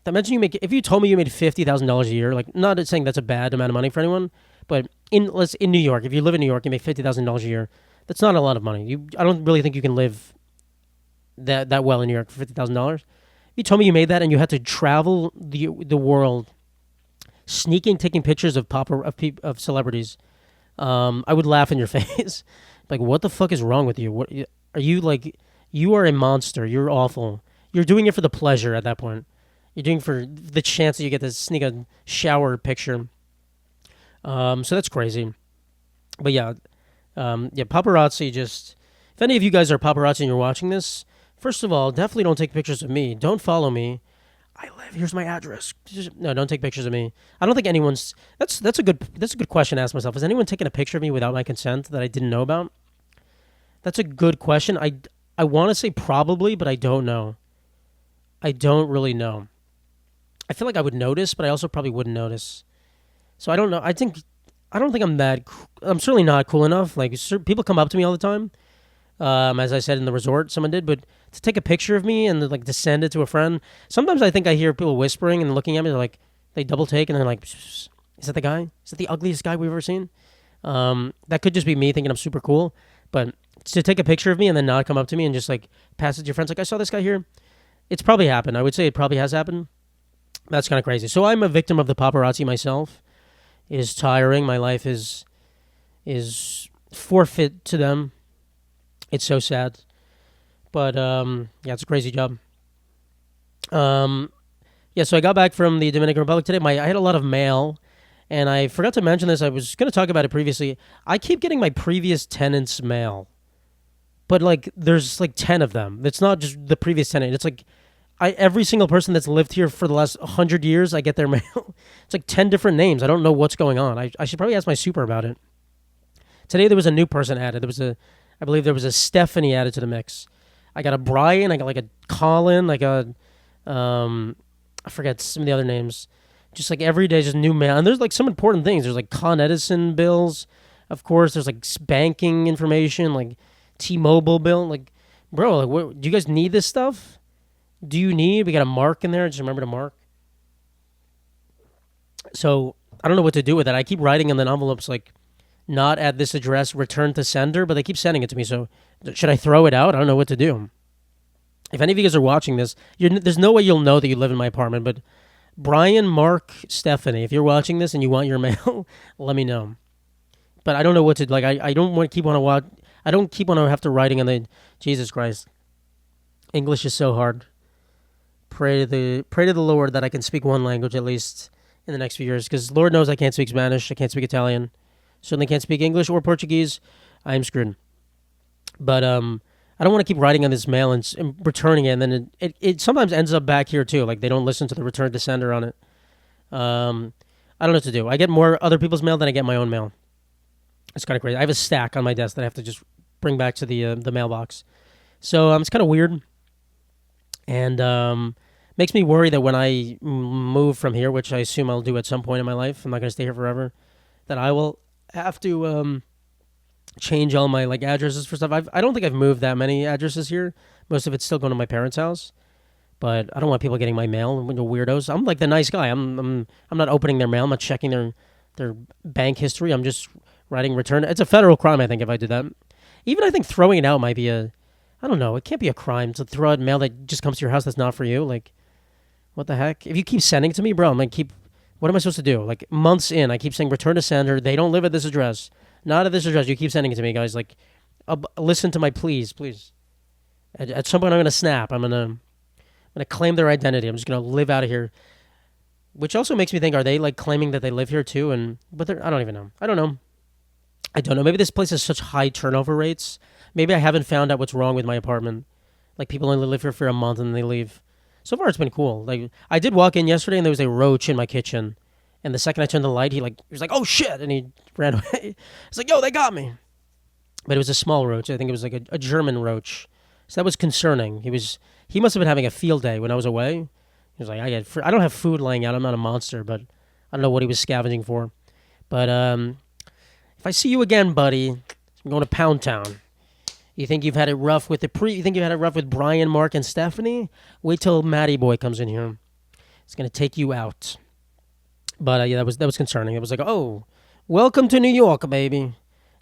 Imagine you make, if you told me you made $50,000 a year, like, not saying that's a bad amount of money for anyone, but in New York, if you live in New York, you make $50,000 a year. That's not a lot of money. I don't really think you can live that well in New York for $50,000. If you told me you made that and you had to travel the world, taking pictures of celebrities, I would laugh in your face. Like, what the fuck is wrong with you? What are you like? You are a monster. You're awful. You're doing it for the pleasure at that point. You're doing it for the chance that you get to sneak a shower picture. So that's crazy. But yeah, paparazzi. Just if any of you guys are paparazzi and you're watching this, first of all, definitely don't take pictures of me. Don't follow me. Here's my address. No, don't take pictures of me. I don't think anyone's. That's a good question to ask myself. Has anyone taken a picture of me without my consent that I didn't know about? That's a good question. I want to say probably, but I don't know. I don't really know. I feel like I would notice, but I also probably wouldn't notice. So I don't know. I don't think I'm that. I'm certainly not cool enough. Like, people come up to me all the time. As I said in the resort, someone did, but to take a picture of me and like to send it to a friend. Sometimes I think I hear people whispering and looking at me. They're like, they double take and they're like, "Is that the guy? Is that the ugliest guy we've ever seen?" That could just be me thinking I'm super cool. But to take a picture of me and then not come up to me and just like pass it to your friends, like, I saw this guy here. It's probably happened. I would say it probably has happened. That's kind of crazy. So I'm a victim of the paparazzi myself. It is tiring. My life is forfeit to them. It's so sad. But yeah, it's a crazy job. Yeah, so I got back from the Dominican Republic today. I had a lot of mail, and I forgot to mention this. I was going to talk about it previously. I keep getting my previous tenants' mail, but like there's like 10 of them. It's not just the previous tenant. It's like every single person that's lived here for the last 100 years, I get their mail. It's like 10 different names. I don't know what's going on. I should probably ask my super about it. Today there was a new person added. I believe there was a Stephanie added to the mix. I got a Brian. I got like a Colin. Like a, I forget some of the other names. Just like every day, just new mail. And there's like some important things. There's like Con Edison bills. Of course, there's like banking information, like T-Mobile bill. Like, bro, like, do you guys need this stuff? We got a mark in there. Just remember to mark. So I don't know what to do with it. I keep writing in the envelopes like, not at this address, return to sender, but they keep sending it to me. So should I throw it out? I don't know what to do. If any of you guys are watching this, there's no way you'll know that you live in my apartment, but Brian, Mark, Stephanie, if you're watching this and you want your mail, let me know. But I don't know what to, like, I don't want to keep on to watch. I don't keep on to have to writing on the, Jesus Christ. English is so hard. Pray to the Lord that I can speak one language at least in the next few years, because Lord knows I can't speak Spanish, I can't speak Italian. Certainly can't speak English or Portuguese. I am screwed. But I don't want to keep writing on this mail and returning it, and then it sometimes ends up back here too. Like they don't listen to the return to sender on it. I don't know what to do. I get more other people's mail than I get my own mail. It's kind of crazy. I have a stack on my desk that I have to just bring back to the mailbox. So it's kind of weird, and makes me worry that when I move from here, which I assume I'll do at some point in my life, I'm not going to stay here forever, that I will have to change all my like addresses for stuff. I don't think I've moved that many addresses here. Most of it's still going to my parents' house, but I don't want people getting my mail. Weirdos. I'm like the nice guy. I'm not opening their mail. I'm not checking their bank history. I'm just writing return. It's a federal crime, I think, if I do that. Even I think throwing it out might be I don't know. It can't be a crime to throw out mail that just comes to your house that's not for you. Like, what the heck? If you keep sending it to me, bro, I'm like what am I supposed to do? Like, months in, I keep saying return to sender. They don't live at this address. Not at this address. You keep sending it to me, guys. Like, listen to my pleas. At some point, I'm going to snap. I'm going to claim their identity. I'm just going to live out of here. Which also makes me think, are they, like, claiming that they live here, too? But I don't even know. I don't know. Maybe this place has such high turnover rates. Maybe I haven't found out what's wrong with my apartment. Like, people only live here for a month and then they leave. So far, it's been cool. Like, I did walk in yesterday, and there was a roach in my kitchen. And the second I turned the light, he was like, "Oh shit!" and he ran away. It's like, "Yo, they got me!" But it was a small roach. I think it was like a German roach. So that was concerning. He must have been having a field day when I was away. He was like, "I don't have food laying out. I'm not a monster, but I don't know what he was scavenging for." But if I see you again, buddy, I'm going to Pound Town. You think you've had it rough with you think you had it rough with Brian, Mark, and Stephanie? Wait till Matty Boy comes in here. It's going to take you out. But yeah, that was concerning. It was like, oh, welcome to New York, baby.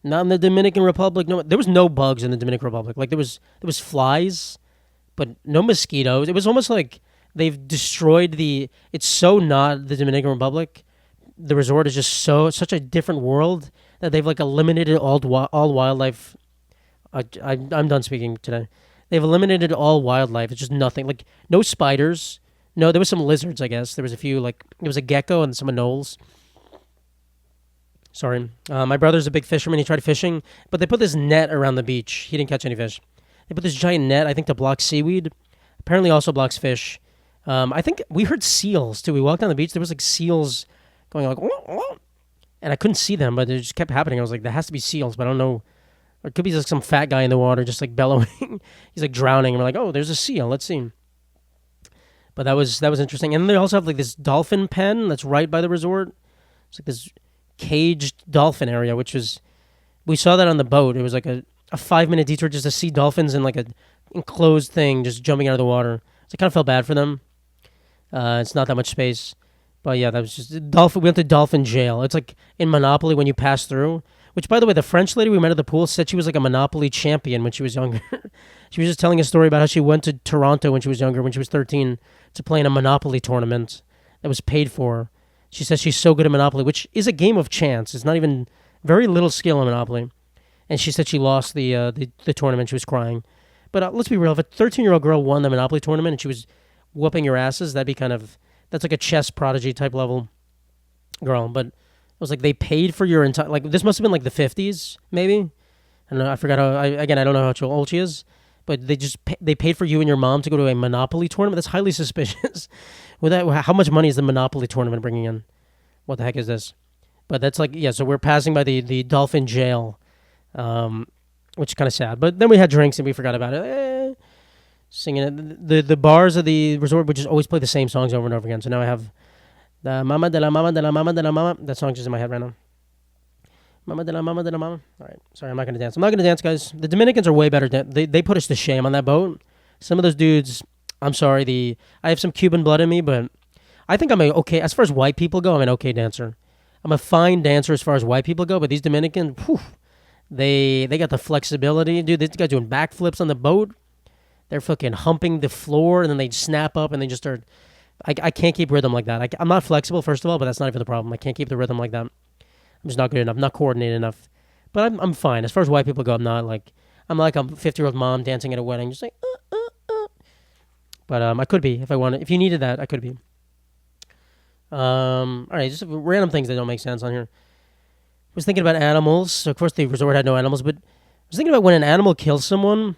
Not in the Dominican Republic. No, there was no bugs in the Dominican Republic. Like there was flies, but no mosquitoes. It was almost like they've destroyed the. It's so not the Dominican Republic. The resort is just such a different world that they've like eliminated all wildlife. I'm done speaking today. They've eliminated all wildlife. It's just nothing. Like no spiders. No, there was some lizards. I guess there was a few. Like there was a gecko and some anoles. Sorry, my brother's a big fisherman. He tried fishing, but they put this net around the beach. He didn't catch any fish. They put this giant net, I think, to block seaweed. Apparently, also blocks fish. I think we heard seals too. We walked down the beach. There was like seals going like, "Wah, wah," and I couldn't see them, but it just kept happening. I was like, there has to be seals, but I don't know. Or it could be like some fat guy in the water, just like bellowing. He's like drowning, and we're like, oh, there's a seal. Let's see. But that was interesting. And they also have like this dolphin pen that's right by the resort. It's like this caged dolphin area, which was we saw that on the boat. It was like a 5-minute detour just to see dolphins in like a enclosed thing just jumping out of the water. So I kind of felt bad for them. It's not that much space, but yeah, that was just dolphin. We went to dolphin jail. It's like in Monopoly when you pass through. Which, by the way, the French lady we met at the pool said she was like a Monopoly champion when she was younger. She was just telling a story about how she went to Toronto when she was younger, when she was 13, to play in a Monopoly tournament that was paid for. She says she's so good at Monopoly, which is a game of chance. It's not even very little skill in Monopoly. And she said she lost the tournament. She was crying. But let's be real. If a 13-year-old girl won the Monopoly tournament and she was whooping your asses, that's like a chess prodigy type level girl. But it was like they paid for your entire, like this must have been like the 50s, maybe. I don't know. I forgot how, I don't know how old she is. But they paid for you and your mom to go to a Monopoly tournament. That's highly suspicious. How much money is the Monopoly tournament bringing in? What the heck is this? But that's like, yeah, so we're passing by the dolphin jail, which is kind of sad. But then we had drinks and we forgot about it. Singing it. The bars of the resort would just always play the same songs over and over again. So now I have the Mama de la Mama de la Mama de la Mama. That song's just in my head right now. Mama de la Mama de la Mama. All right. Sorry, I'm not going to dance. I'm not going to dance, guys. The Dominicans are way better. They put us to shame on that boat. Some of those dudes, I'm sorry. I have some Cuban blood in me, but I think I'm okay. As far as white people go, I'm an okay dancer. I'm a fine dancer as far as white people go, but these Dominicans, whew, they got the flexibility. Dude, these guys doing backflips on the boat. They're fucking humping the floor, and then they snap up, and they just start. I can't keep rhythm like that. I'm not flexible, first of all, but that's not even the problem. I can't keep the rhythm like that. I'm just not good enough. I'm not coordinated enough. But I'm fine. As far as white people go, I'm like a 50-year-old mom dancing at a wedding, just like. But I could be if I wanted. If you needed that, I could be. All right, just random things that don't make sense on here. I was thinking about animals. So of course, the resort had no animals, but I was thinking about when an animal kills someone,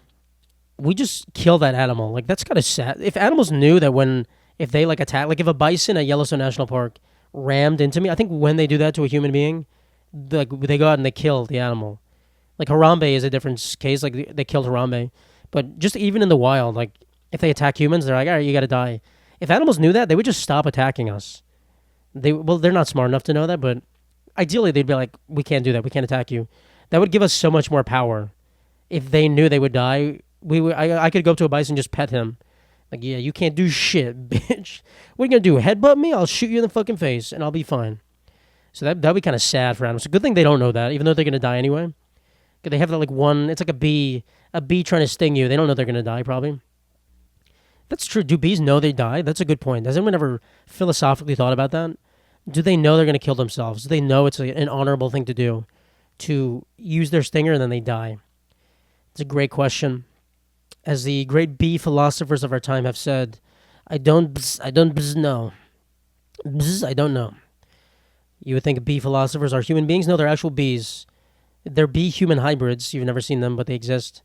we just kill that animal. Like that's kind of sad. If animals knew that if they like attack, like if a bison at Yellowstone National Park rammed into me, I think when they do that to a human being, they go out and they kill the animal. Like Harambe is a different case. Like they killed Harambe, but just even in the wild, like if they attack humans, they're like, all right, you got to die. If animals knew that, they would just stop attacking us. They're not smart enough to know that, but ideally they'd be like, we can't do that. We can't attack you. That would give us so much more power. If they knew they would die, I could go up to a bison and just pet him. Like, yeah, you can't do shit, bitch. What are you going to do, headbutt me? I'll shoot you in the fucking face, and I'll be fine. So that'd be kind of sad for animals. It's a good thing they don't know that, even though they're going to die anyway. Because they have that, like, it's like a bee trying to sting you. They don't know they're going to die, probably. That's true. Do bees know they die? That's a good point. Has anyone ever philosophically thought about that? Do they know they're going to kill themselves? Do they know it's an honorable thing to do, to use their stinger and then they die? It's a great question. As the great bee philosophers of our time have said, I don't know. I don't know. You would think bee philosophers are human beings. No, they're actual bees. They're bee-human hybrids. You've never seen them, but they exist.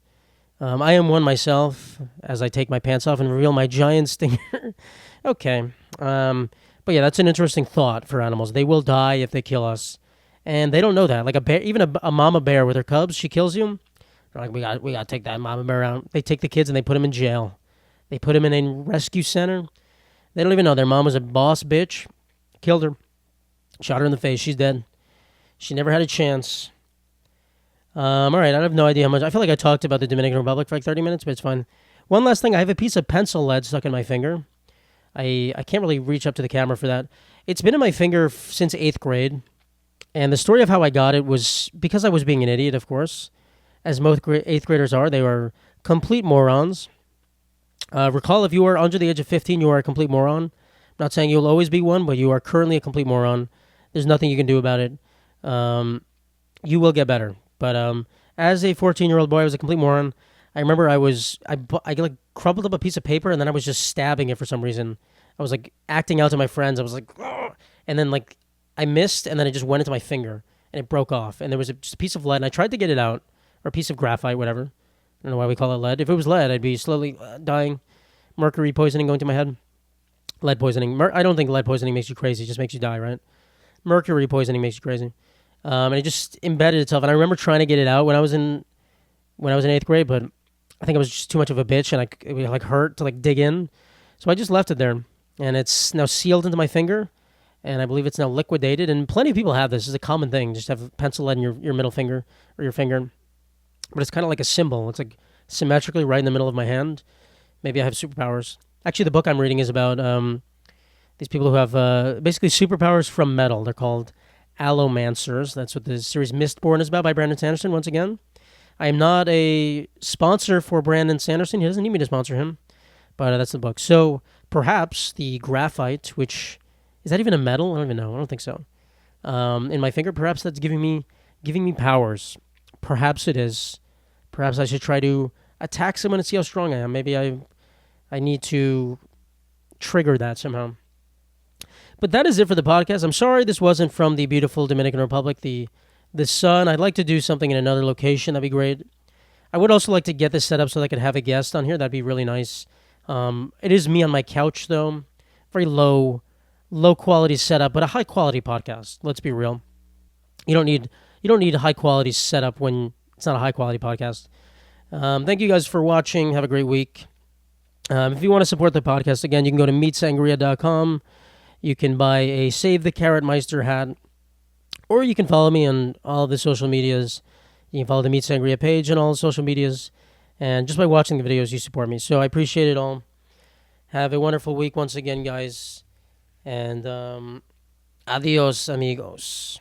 I am one myself, as I take my pants off and reveal my giant stinger. Okay. But yeah, that's an interesting thought for animals. They will die if they kill us. And they don't know that. Like a bear, even a mama bear with her cubs, she kills you. They're like, we got to take that mama bear out. They take the kids and they put them in jail. They put them in a rescue center. They don't even know. Their mom was a boss bitch. Killed her. Shot her in the face. She's dead. She never had a chance. All right, I have no idea how much. I feel like I talked about the Dominican Republic for like 30 minutes, but it's fine. One last thing. I have a piece of pencil lead stuck in my finger. I can't really reach up to the camera for that. It's been in my finger since 8th grade. And the story of how I got it was because I was being an idiot, of course. As most 8th graders are, they were complete morons. Recall, if you are under the age of 15, you are a complete moron. I'm not saying you'll always be one, but you are currently a complete moron. There's nothing you can do about it. You will get better. But as a 14-year-old boy, I was a complete moron. I remember I like crumpled up a piece of paper and then I was just stabbing it for some reason. I was like acting out to my friends. I was like, "Ugh," and then like I missed and then it just went into my finger and it broke off. And there was just a piece of lead and I tried to get it out, or a piece of graphite, whatever. I don't know why we call it lead. If it was lead, I'd be slowly dying. Mercury poisoning going to my head. Lead poisoning. I don't think lead poisoning makes you crazy. It just makes you die, right? Mercury poisoning makes you crazy. And it just embedded itself. And I remember trying to get it out when I was in 8th grade, but I think I was just too much of a bitch, and it like hurt to like dig in. So I just left it there, and it's now sealed into my finger, and I believe it's now liquidated. And plenty of people have this. It's a common thing. Just have pencil lead in your middle finger or your finger, but it's kind of like a symbol. It's like symmetrically right in the middle of my hand. Maybe I have superpowers. Actually, the book I'm reading is about these people who have basically superpowers from metal. They're called allomancers. That's what the series Mistborn is about by Brandon Sanderson, once again. I am not a sponsor for Brandon Sanderson. He doesn't need me to sponsor him, but that's the book. So perhaps the graphite, which is that even a metal? I don't even know. I don't think so. In my finger, perhaps that's giving me powers. Perhaps it is. Perhaps I should try to attack someone and see how strong I am. Maybe I need to trigger that somehow. But that is it for the podcast. I'm sorry this wasn't from the beautiful Dominican Republic, the sun. I'd like to do something in another location. That'd be great. I would also like to get this set up so that I could have a guest on here. That'd be really nice. It is me on my couch, though. Very low quality setup, but a high quality podcast. Let's be real. You don't need a high quality setup when it's not a high quality podcast. Thank you guys for watching. Have a great week. If you want to support the podcast, again, you can go to meetsangria.com. You can buy a Save the Carrot Meister hat, or you can follow me on all the social medias. You can follow the Meet Sangria page on all the social medias, and just by watching the videos, you support me. So I appreciate it all. Have a wonderful week once again, guys, and adios, amigos.